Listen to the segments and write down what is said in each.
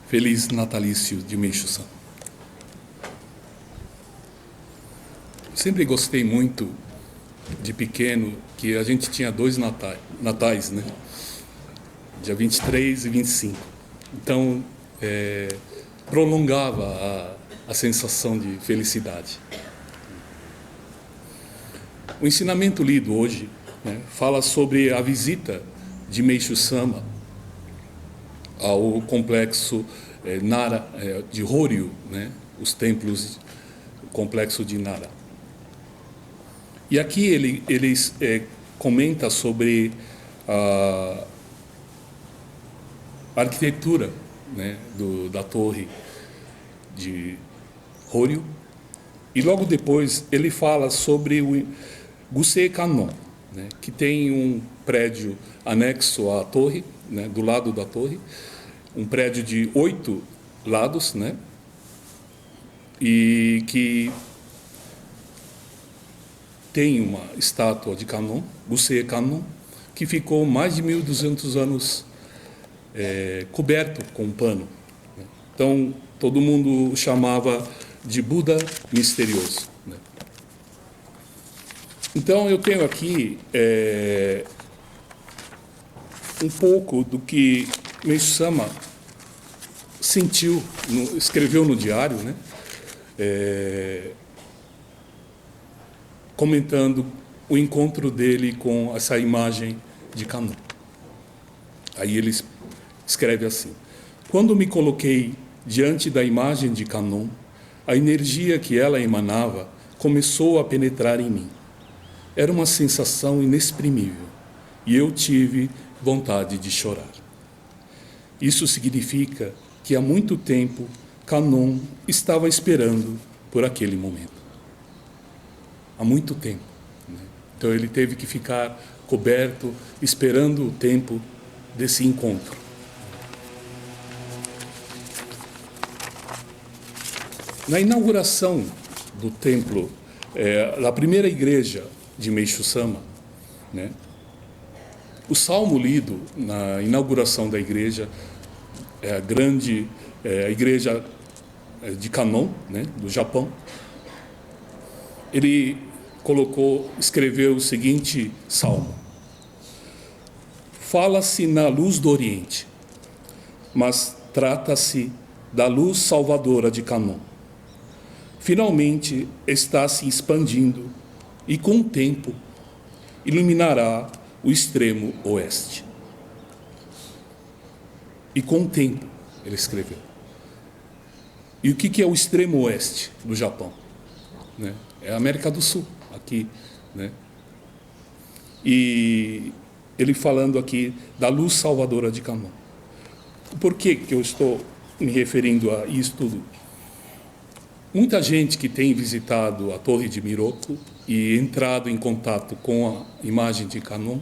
Feliz natalício de Meishu-san. Sempre gostei muito, de pequeno, que a gente tinha dois natais, né? Dia 23 e 25. Então, prolongava a sensação de felicidade. O ensinamento lido hoje, né, fala sobre a visita de Meishu-sama ao complexo Nara, de Horyu, né, os templos, o complexo de Nara. E aqui ele comenta sobre a arquitetura, né, da torre de Horyu, e logo depois ele fala sobre o Gusei Kannon, né, que tem um prédio anexo à torre, né, do lado da torre, um prédio de 8 lados, né, e que tem uma estátua de Kannon, Gusei Kannon, que ficou mais de 1.200 anos coberto com um pano. Então, todo mundo o chamava de Buda misterioso, né? Então, eu tenho aqui um pouco do que Meishu-sama sentiu, escreveu no diário, né? Comentando o encontro dele com essa imagem de Kannon. Aí ele escreve assim: quando me coloquei diante da imagem de Kannon, a energia que ela emanava começou a penetrar em mim. Era uma sensação inexprimível e eu tive vontade de chorar. Isso significa que há muito tempo Kannon estava esperando por aquele momento. Há muito tempo, né? Então ele teve que ficar coberto, esperando o tempo desse encontro. Na inauguração do templo, da primeira igreja de Meishu-sama, né, o salmo lido na inauguração da igreja, a igreja de Kannon, né, do Japão, ele escreveu o seguinte salmo: fala-se na luz do Oriente, mas trata-se da luz salvadora de Kannon. Finalmente está se expandindo e, com o tempo, iluminará o extremo oeste. E com o tempo, ele escreveu. E o que é o extremo oeste do Japão? Né? É a América do Sul, aqui, né? E ele falando aqui da luz salvadora de Kannon. Por que eu estou me referindo a isso tudo? Muita gente que tem visitado a Torre de Miroku e entrado em contato com a imagem de Kannon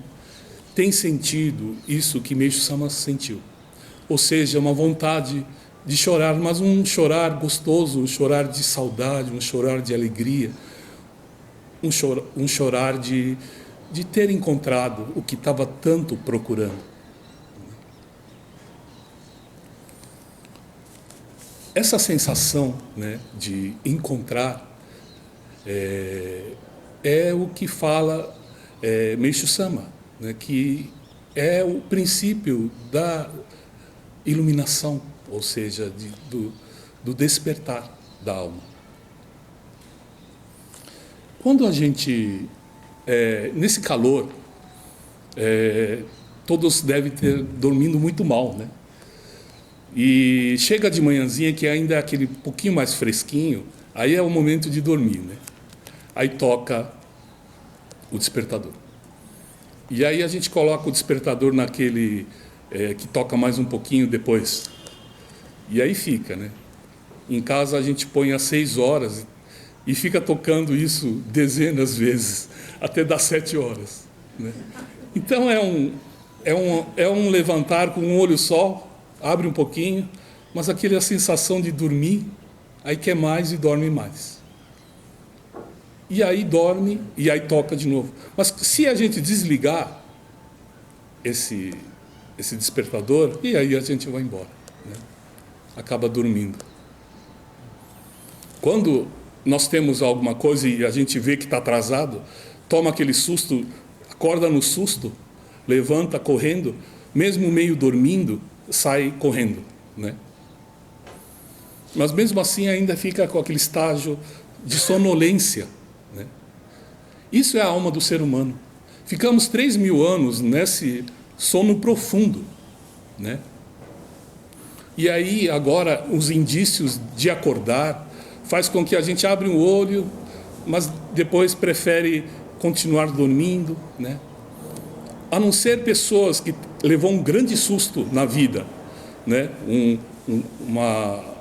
tem sentido isso que Meishu-sama sentiu. Ou seja, uma vontade de chorar, mas um chorar gostoso, um chorar de saudade, um chorar de alegria, um chorar de ter encontrado o que estava tanto procurando. Essa sensação, né, de encontrar é o que fala Meishu-sama, né, que é o princípio da iluminação, ou seja, do despertar da alma. Quando a gente, nesse calor, todos devem ter dormindo muito mal, né? E chega de manhãzinha, que ainda é aquele pouquinho mais fresquinho, aí é o momento de dormir, né? Aí toca o despertador. E aí a gente coloca o despertador naquele que toca mais um pouquinho depois. E aí fica, né? Em casa a gente põe às 6 horas e fica tocando isso dezenas de vezes, até dar 7 horas. Né? Então é um levantar com um olho só, abre um pouquinho, mas aquela sensação de dormir, aí quer mais e dorme mais. E aí dorme e aí toca de novo. Mas se a gente desligar esse despertador, e aí a gente vai embora. Né? acaba dormindo. Quando nós temos alguma coisa e a gente vê que está atrasado, toma aquele susto, acorda no susto, levanta correndo, mesmo meio dormindo, sai correndo, né? Mas mesmo assim ainda fica com aquele estágio de sonolência, né? Isso é a alma do ser humano. Ficamos 3.000 anos nesse sono profundo, né? E aí agora os indícios de acordar faz com que a gente abra o olho, mas depois prefere continuar dormindo, né? A não ser pessoas que levou um grande susto na vida, né? Uma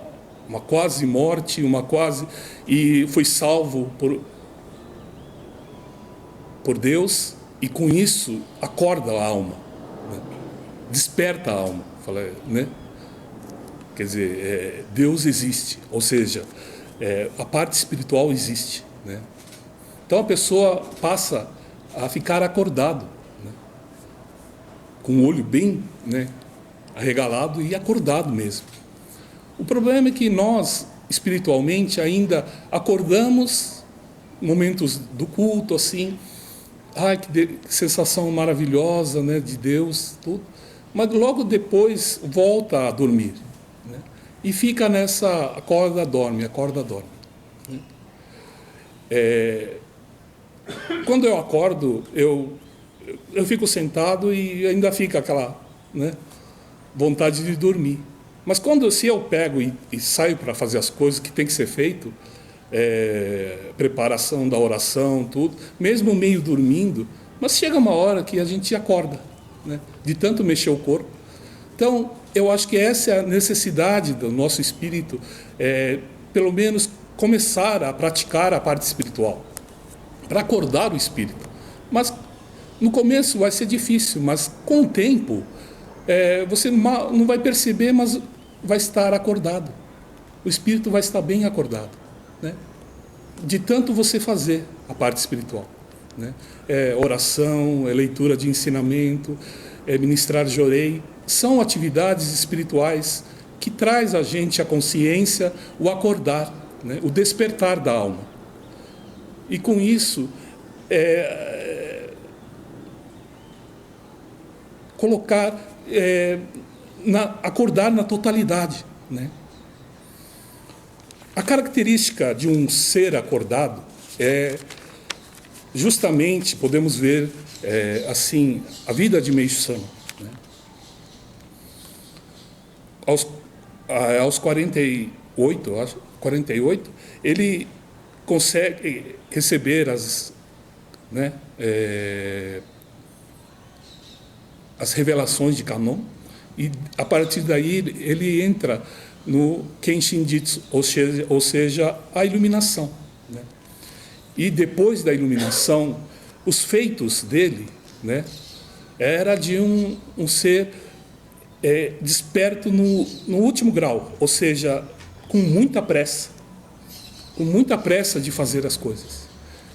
quase morte, e foi salvo por Deus, e com isso acorda a alma, né? Desperta a alma, né? Quer dizer, Deus existe, ou seja, a parte espiritual existe, né? Então a pessoa passa a ficar acordado, né? Com o olho bem, né, arregalado e acordado mesmo. O problema é que nós, espiritualmente, ainda acordamos momentos do culto, assim, que sensação maravilhosa, né, de Deus, tudo, mas logo depois volta a dormir, né? E fica nessa acorda, dorme. Quando eu acordo, eu fico sentado e ainda fica aquela, né, vontade de dormir. Mas se eu pego e saio para fazer as coisas que tem que ser feito, preparação da oração, tudo, mesmo meio dormindo, mas chega uma hora que a gente acorda, né, de tanto mexer o corpo. Então, eu acho que essa é a necessidade do nosso espírito, pelo menos começar a praticar a parte espiritual, para acordar o espírito. Mas no começo vai ser difícil, mas com o tempo você não vai perceber, mas vai estar acordado. O espírito vai estar bem acordado, né? De tanto você fazer a parte espiritual, né? Oração, leitura de ensinamento, ministrar jorei, são atividades espirituais que traz a gente a consciência, o acordar, né? O despertar da alma. E com isso, colocar, acordar na totalidade, né? A característica de um ser acordado justamente, podemos ver, assim, a vida de Meishu-sama, né? Aos 48, ele consegue receber as revelações de Kanon, e a partir daí ele entra no Kenshin Jitsu, ou seja, a iluminação, né? E depois da iluminação, os feitos dele, né, era de um ser desperto no último grau, ou seja, com muita pressa de fazer as coisas.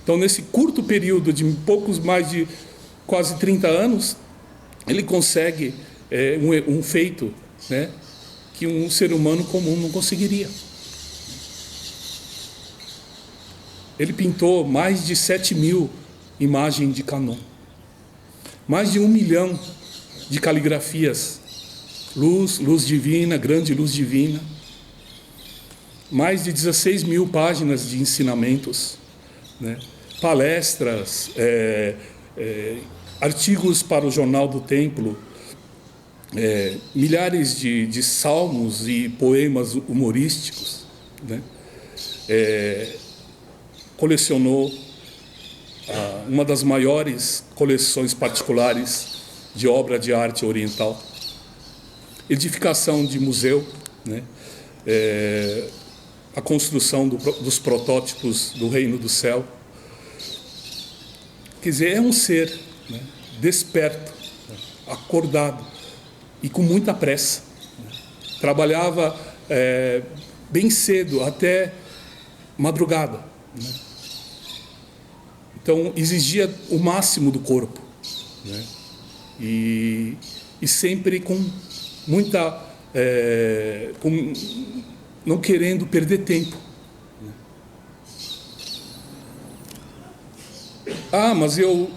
Então, nesse curto período de poucos mais de quase 30 anos, ele consegue um feito, né, que um ser humano comum não conseguiria. Ele pintou mais de 7.000 imagens de Kanon, mais de 1 milhão de caligrafias, luz divina, grande luz divina, mais de 16.000 páginas de ensinamentos, né? Palestras, artigos para o Jornal do Templo, milhares de salmos e poemas humorísticos, né? Colecionou uma das maiores coleções particulares de obra de arte oriental, edificação de museu, né? A construção dos protótipos do Reino do Céu. Quer dizer, é um ser, né, desperto, né, acordado e com muita pressa, né? Trabalhava bem cedo, até madrugada, né? Então, exigia o máximo do corpo, né? E sempre com muita não querendo perder tempo. Ah, mas eu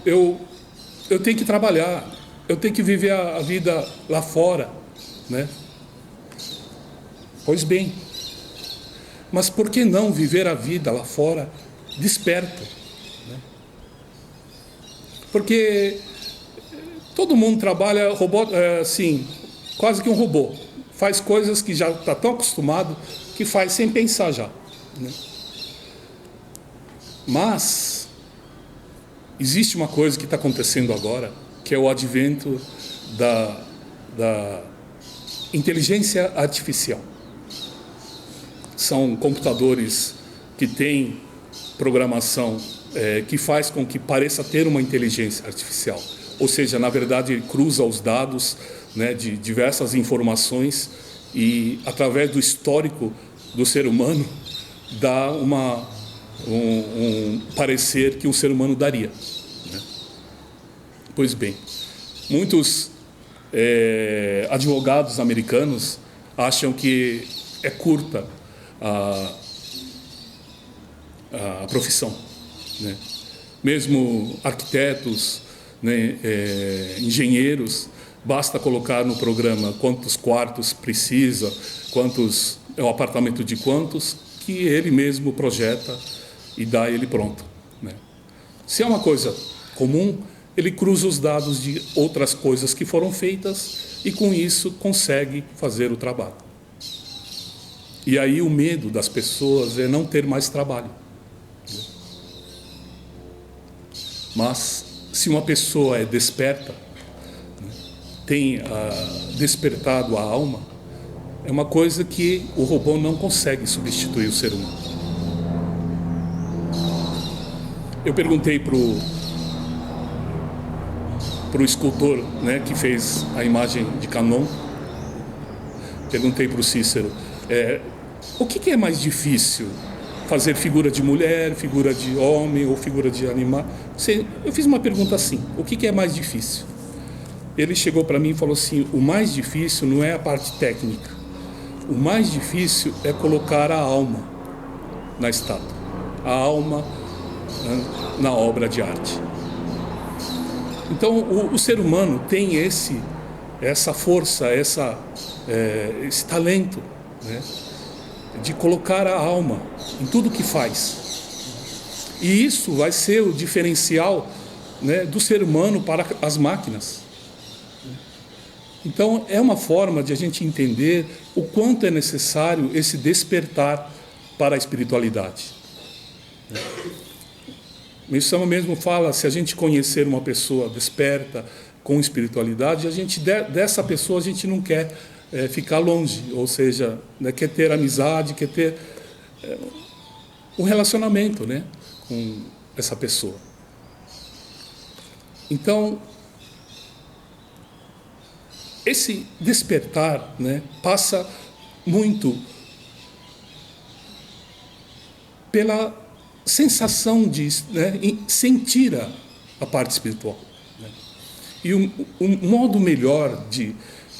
tenho que trabalhar, eu tenho que viver a vida lá fora, né? Pois bem, mas por que não viver a vida lá fora desperto? Né? Porque todo mundo trabalha assim, quase que um robô. Faz coisas que já está tão acostumado que faz sem pensar já. Né? Mas existe uma coisa que está acontecendo agora, que é o advento da inteligência artificial. São computadores que têm programação que faz com que pareça ter uma inteligência artificial. Ou seja, na verdade, ele cruza os dados, né, de diversas informações e, através do histórico do ser humano, dá um parecer que um ser humano daria. Né? Pois bem, muitos advogados americanos acham que é curta a profissão. Né? Mesmo arquitetos, né, engenheiros, basta colocar no programa quantos quartos precisa, quantos é o apartamento de quantos, que ele mesmo projeta e dá ele pronto. Né? Se é uma coisa comum, ele cruza os dados de outras coisas que foram feitas e com isso consegue fazer o trabalho. E aí o medo das pessoas é não ter mais trabalho. Mas se uma pessoa é desperta, né, tem despertado a alma, é uma coisa que o robô não consegue substituir o ser humano. Eu perguntei para o escultor, né, que fez a imagem de Canon, perguntei para o Cícero, o que é mais difícil? Fazer figura de mulher, figura de homem ou figura de animal? Eu fiz uma pergunta assim, o que é mais difícil? Ele chegou para mim e falou assim, o mais difícil não é a parte técnica, o mais difícil é colocar a alma na estátua, a alma na obra de arte. Então o ser humano tem essa força, esse talento, né, de colocar a alma em tudo que faz. E isso vai ser o diferencial, né, do ser humano para as máquinas. Então é uma forma de a gente entender o quanto é necessário esse despertar para a espiritualidade. Missão mesmo fala, se a gente conhecer uma pessoa desperta com espiritualidade, dessa pessoa a gente não quer ficar longe, ou seja, né, quer ter amizade, quer ter um relacionamento, né, com essa pessoa. Então, esse despertar, né, passa muito pela sensação de, né, sentir a parte espiritual. Né? E o modo melhor de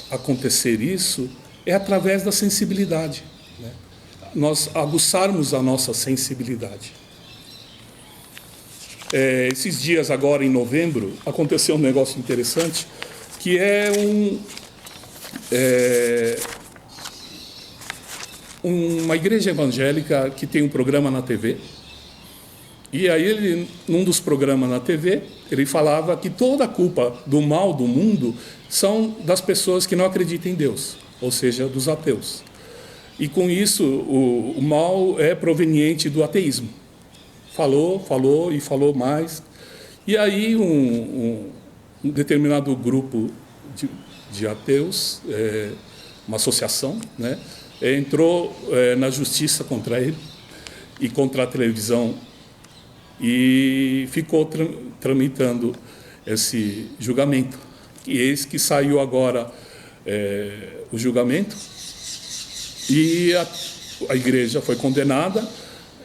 acontecer isso é através da sensibilidade. Né? Nós aguçarmos a nossa sensibilidade. Esses dias, agora em novembro, aconteceu um negócio interessante, que é uma igreja evangélica que tem um programa na TV. E aí, ele, num dos programas na TV, ele falava que toda a culpa do mal do mundo são das pessoas que não acreditam em Deus, ou seja, dos ateus. E com isso, o mal é proveniente do ateísmo. Falou e falou mais. E aí, um determinado grupo de ateus, uma associação, né, entrou na justiça contra ele e contra a televisão e ficou tramitando esse julgamento. E eis que saiu agora o julgamento e a igreja foi condenada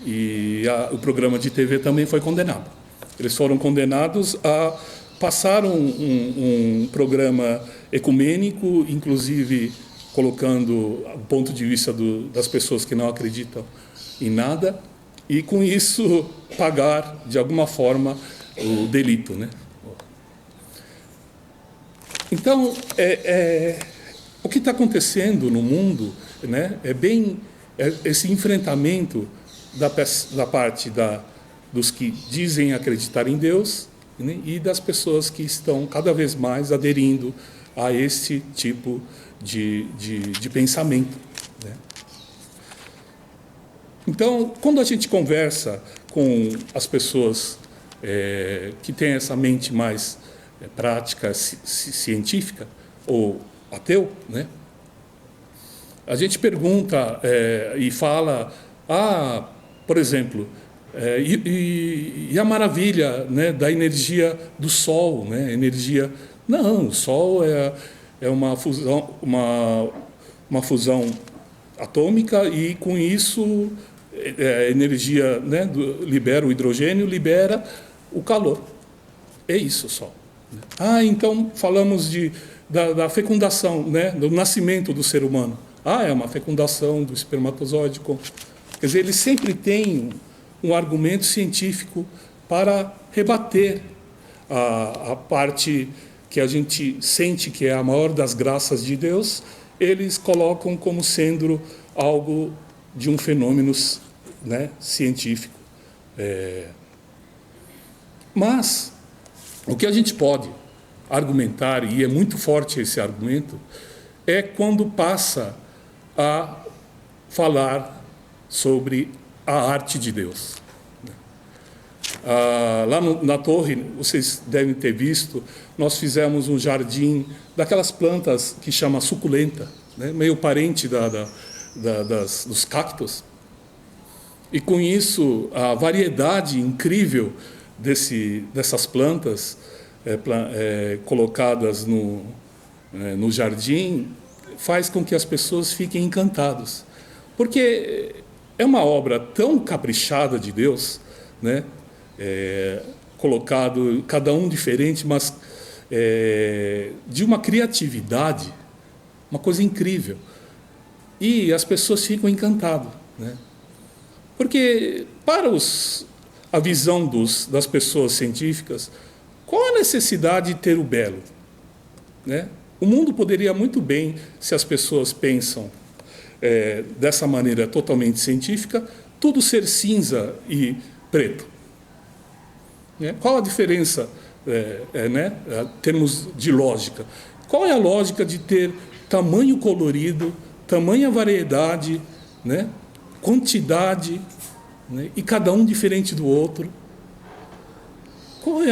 e o programa de TV também foi condenado. Eles foram condenados a passar um programa ecumênico, inclusive colocando o ponto de vista das pessoas que não acreditam em nada, e com isso pagar, de alguma forma, o delito, né? Então, o que está acontecendo no mundo, né, esse enfrentamento da parte dos que dizem acreditar em Deus, né, e das pessoas que estão cada vez mais aderindo a esse tipo de pensamento, né? Então, quando a gente conversa com as pessoas que têm essa mente mais prática, científica, ou ateu, né? A gente pergunta e fala, por exemplo, e a maravilha, né, da energia do Sol, né? Energia... Não, o Sol é uma fusão atômica, e com isso a energia, né, libera o hidrogênio, libera o calor. É isso, o Sol. Então falamos da fecundação, né, do nascimento do ser humano. É uma fecundação do espermatozoide. Quer dizer, ele sempre tem um argumento científico para rebater a parte que a gente sente que é a maior das graças de Deus. Eles colocam como sendo algo de um fenômeno, né, científico. Mas o que a gente pode argumentar, e é muito forte esse argumento, é quando passa a falar sobre a arte de Deus. Lá na torre, vocês devem ter visto, nós fizemos um jardim daquelas plantas que chama suculenta, né? Meio parente dos cactos. E com isso, a variedade incrível dessas plantas colocadas no jardim faz com que as pessoas fiquem encantadas. Porque é uma obra tão caprichada de Deus, né? Colocado, cada um diferente, mas de uma criatividade, uma coisa incrível. E as pessoas ficam encantadas, né? Porque, para a visão das pessoas científicas, qual a necessidade de ter o belo, né? O mundo poderia muito bem, se as pessoas pensam dessa maneira totalmente científica, tudo ser cinza e preto. Qual a diferença, né, em termos de lógica? Qual é a lógica de ter tamanho colorido, tamanha variedade, né, quantidade, né, e cada um diferente do outro? Qual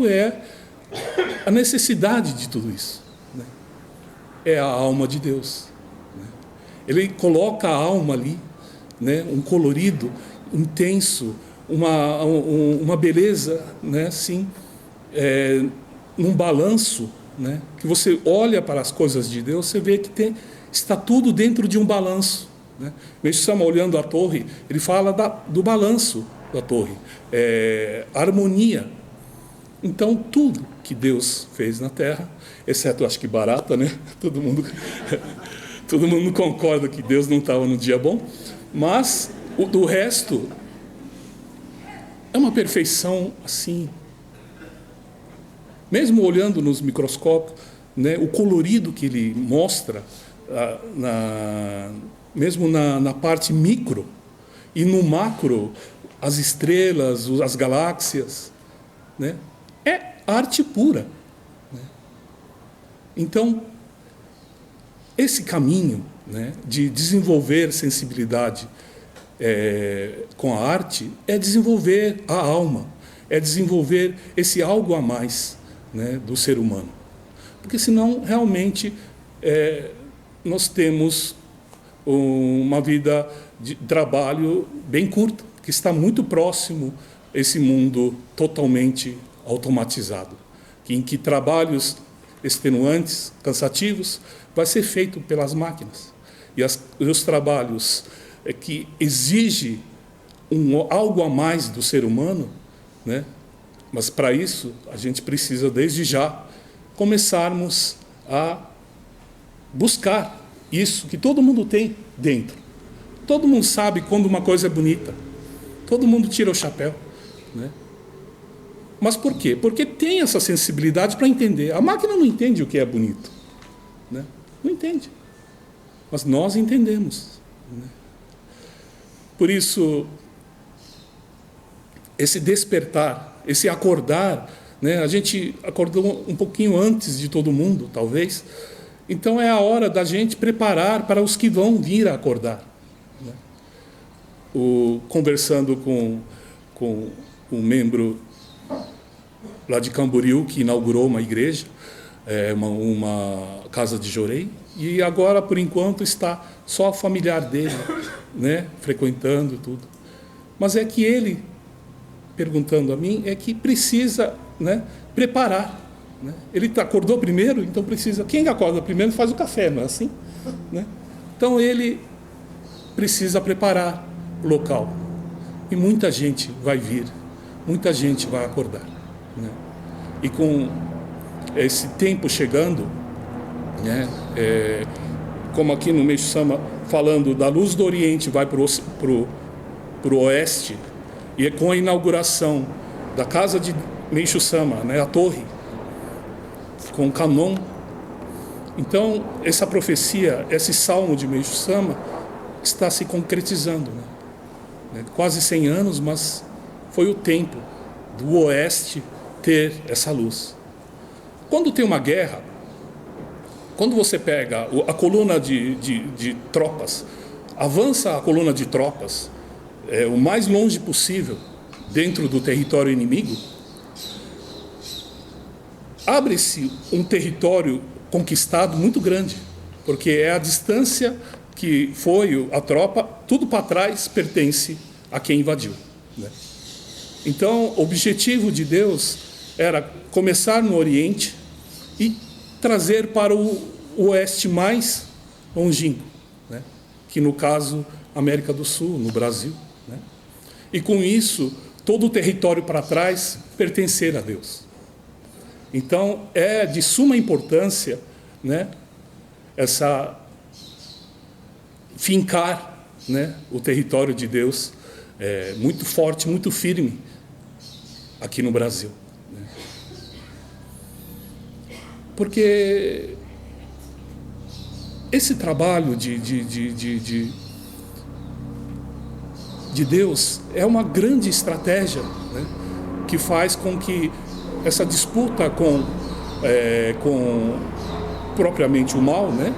é a necessidade de tudo isso, né? É a alma de Deus, né? Ele coloca a alma ali, né, um colorido intenso, uma beleza, né, assim, num balanço, né, que você olha para as coisas de Deus, você vê que está tudo dentro de um balanço, né? Mesmo estamos olhando a torre, ele fala do balanço da torre, harmonia. Então, tudo que Deus fez na Terra, exceto, acho que barata, né? Todo mundo concorda que Deus não estava no dia bom, mas do resto é uma perfeição assim. Mesmo olhando nos microscópios, né, o colorido que ele mostra, mesmo na parte micro, e no macro, as estrelas, as galáxias, né, é arte pura, né? Então, esse caminho, né, de desenvolver sensibilidade com a arte é desenvolver a alma, é desenvolver esse algo a mais, né, do ser humano. Porque senão, realmente, nós temos uma vida de trabalho bem curta, que está muito próximo a esse mundo totalmente automatizado, em que trabalhos extenuantes, cansativos, vai ser feito pelas máquinas. E os trabalhos que exigem algo a mais do ser humano, né? Mas para isso a gente precisa, desde já, começarmos a buscar isso que todo mundo tem dentro. Todo mundo sabe quando uma coisa é bonita. Todo mundo tira o chapéu, né? Mas por quê? Porque tem essa sensibilidade para entender. A máquina não entende o que é bonito, né? Não entende. Mas nós entendemos, né? Por isso, esse despertar, esse acordar, né? A gente acordou um pouquinho antes de todo mundo, talvez. Então é a hora da gente preparar para os que vão vir a acordar, né? Conversando com um membro lá de Camboriú, que inaugurou uma igreja, uma casa de Jorei, e agora, por enquanto, está só familiar dele, né, frequentando tudo. Mas é que ele, perguntando a mim, é que precisa, né, preparar, né? Ele acordou primeiro, então precisa... Quem acorda primeiro faz o café, não é assim? Né? Então ele precisa preparar o local. E muita gente vai vir, muita gente vai acordar, né? E com esse tempo chegando, né, como aqui no Meixo Sama, falando da luz do Oriente vai para o Oeste, e com a inauguração da casa de Meixo Sama, né, a torre, com o Canon. Então, essa profecia, esse salmo de Meixo Sama está se concretizando, né? Quase 100 anos, mas foi o tempo do Oeste ter essa luz. Quando tem uma guerra, quando você pega a coluna de tropas, avança a coluna de tropas o mais longe possível dentro do território inimigo, abre-se um território conquistado muito grande, porque é a distância que foi a tropa, tudo para trás pertence a quem invadiu, né? Então, o objetivo de Deus era começar no Oriente e trazer para o Oeste mais longínquo, né? Que no caso, América do Sul, no Brasil, né? E com isso, todo o território para trás pertencer a Deus. Então, é de suma importância, né, essa fincar, né, o território de Deus muito forte, muito firme aqui no Brasil, né? Porque esse trabalho de Deus é uma grande estratégia, né, que faz com que essa disputa com propriamente o mal, né,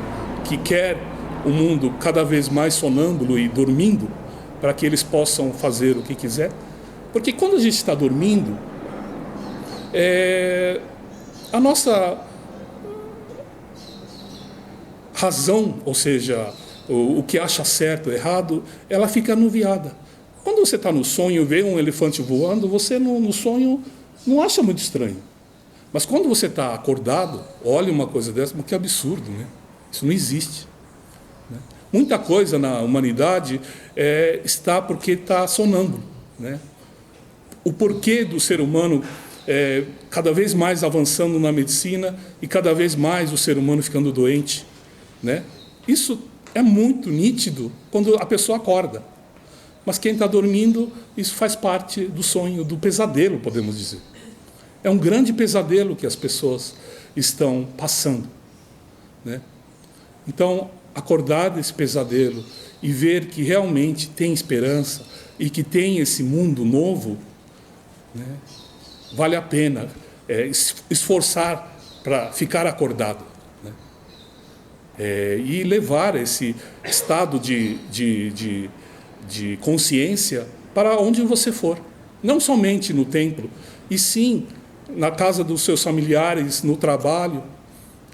que quer um mundo cada vez mais sonâmbulo e dormindo, para que eles possam fazer o que quiser. Porque quando a gente está dormindo, a nossa razão, ou seja, o que acha certo, errado, ela fica anuviada. Quando você está no sonho e vê um elefante voando, você no sonho não acha muito estranho. Mas quando você está acordado, olha uma coisa dessa, mas que absurdo, né? Isso não existe, né? Muita coisa na humanidade está porque está sonâmbulo, né? O porquê do ser humano cada vez mais avançando na medicina e cada vez mais o ser humano ficando doente, né? Isso é muito nítido quando a pessoa acorda. Mas quem está dormindo, isso faz parte do sonho, do pesadelo, podemos dizer. É um grande pesadelo que as pessoas estão passando, né? Então, acordar desse pesadelo e ver que realmente tem esperança e que tem esse mundo novo, né, vale a pena esforçar para ficar acordado, né? E levar esse estado de consciência para onde você for. Não somente no templo, e sim na casa dos seus familiares, no trabalho,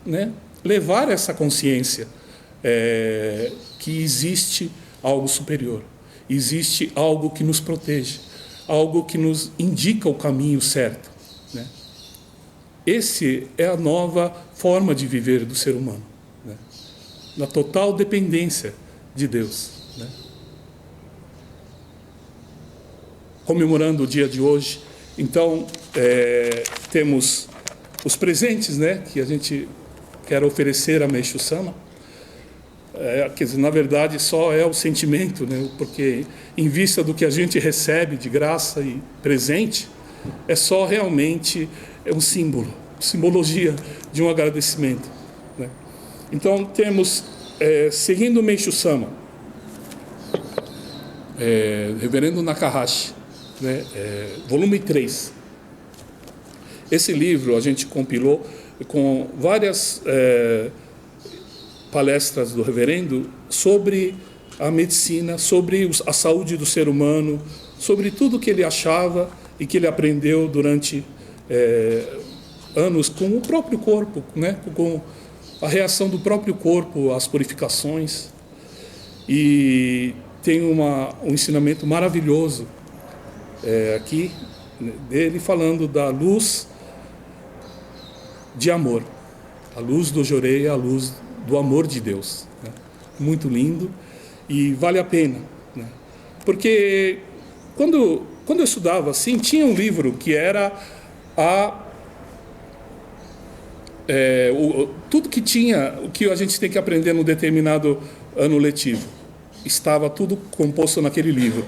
né? Levar essa consciência que existe algo superior, existe algo que nos protege, algo que nos indica o caminho certo, né? Esse é a nova forma de viver do ser humano, né? Na total dependência de Deus, né? Comemorando o dia de hoje, então, temos os presentes, né, que a gente quer oferecer a Meixo Sama. quer dizer, na verdade, só é o sentimento, né? Porque em vista do que a gente recebe de graça e presente, é só realmente um símbolo, simbologia de um agradecimento, né? Então, temos, seguindo o Meishu Sama, Reverendo Nakahashi, né? Volume 3. Esse livro a gente compilou com várias palestras do reverendo sobre a medicina, sobre a saúde do ser humano, sobre tudo que ele achava e que ele aprendeu durante anos com o próprio corpo, né? Com a reação do próprio corpo às purificações. E tem um ensinamento maravilhoso aqui dele, falando da luz de amor, a luz do Jorei, a luz do amor de Deus, né? Muito lindo e vale a pena, né? Porque quando eu estudava assim, tinha um livro que era tudo que tinha, o que a gente tem que aprender num determinado ano letivo, estava tudo composto naquele livro.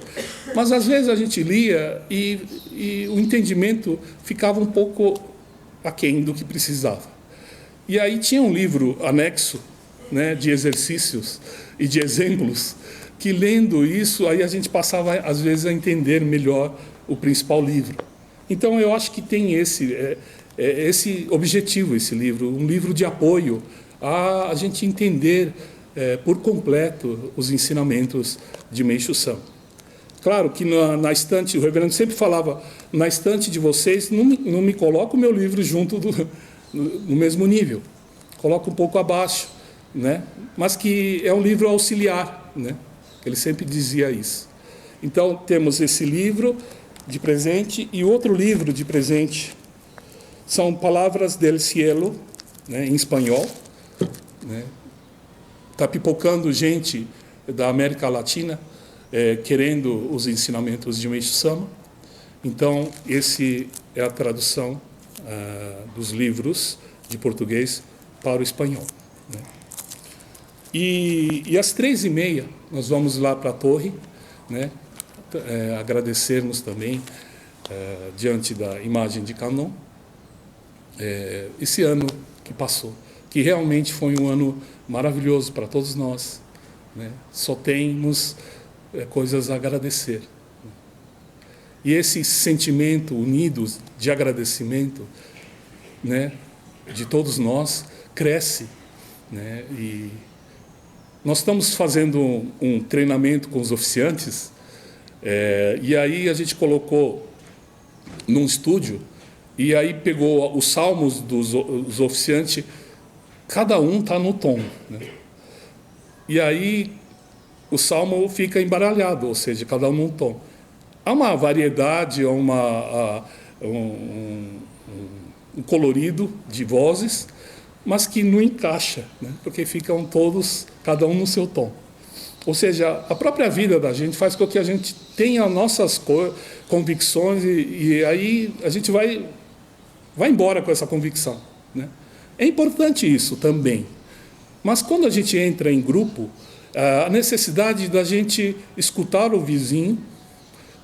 Mas às vezes a gente lia e o entendimento ficava um pouco aquém do que precisava. E aí tinha um livro anexo, né, de exercícios e de exemplos, que lendo isso, aí a gente passava às vezes a entender melhor o principal livro. Então eu acho que tem esse objetivo, esse livro, um livro de apoio a gente entender por completo os ensinamentos de Meishu Sama. Claro que na estante, o reverendo sempre falava, na estante de vocês, não me coloca o meu livro junto no mesmo nível, coloca um pouco abaixo, né? Mas que é um livro auxiliar, né? Ele sempre dizia isso. Então, temos esse livro de presente e outro livro de presente são Palavras del Cielo, né, em espanhol, né? Está pipocando gente da América Latina querendo os ensinamentos de Meishu Sama. Então, esse é a tradução dos livros de português para o espanhol, né? E às 3h30 nós vamos lá para a torre, né? Agradecermos também diante da imagem de Kannon esse ano que passou, que realmente foi um ano maravilhoso para todos nós, né? Só temos coisas a agradecer. E esse sentimento unidos de agradecimento, né, de todos nós, cresce, né? E nós estamos fazendo um treinamento com os oficiantes, e aí a gente colocou num estúdio, e aí pegou os salmos dos oficiantes, cada um está no tom, né? E aí o salmo fica embaralhado, ou seja, cada um num tom. Há uma variedade, um colorido de vozes, mas que não encaixa, né? Porque ficam todos, cada um no seu tom. Ou seja, a própria vida da gente faz com que a gente tenha nossas convicções e aí a gente vai embora com essa convicção, né? É importante isso também. Mas quando a gente entra em grupo, a necessidade da gente escutar o vizinho,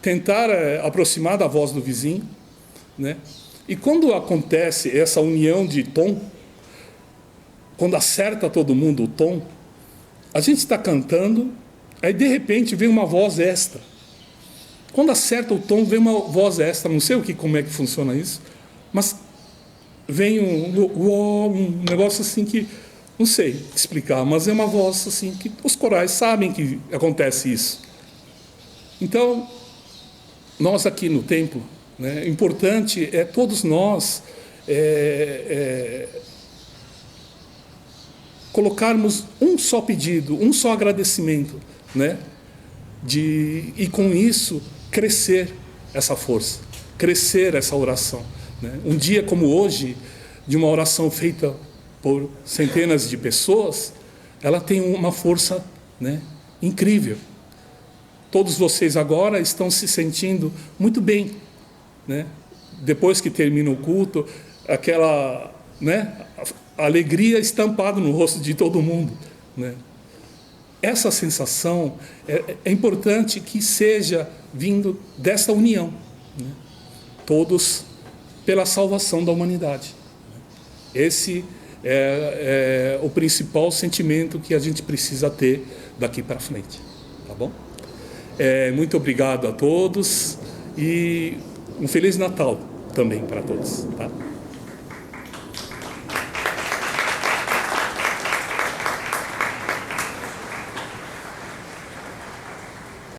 tentar aproximar da voz do vizinho, né? E quando acontece essa união de tom, quando acerta todo mundo o tom, a gente está cantando, aí de repente vem uma voz extra. Quando acerta o tom, vem uma voz extra, não sei como é que funciona isso, mas vem um negócio assim que, não sei explicar, mas é uma voz assim que os corais sabem que acontece isso. Então, nós aqui no templo, né, importante é todos nós colocarmos um só pedido, um só agradecimento, né, e com isso crescer essa força, crescer essa oração, né? Um dia como hoje, de uma oração feita por centenas de pessoas, ela tem uma força, né, incrível. Todos vocês agora estão se sentindo muito bem, né? Depois que termina o culto, aquela, né, alegria estampada no rosto de todo mundo, né? essa sensação é importante que seja vindo dessa união, né? Todos pela salvação da humanidade. Esse é o principal sentimento que a gente precisa ter daqui para frente, tá bom? Muito obrigado a todos e um Feliz Natal também para todos, tá?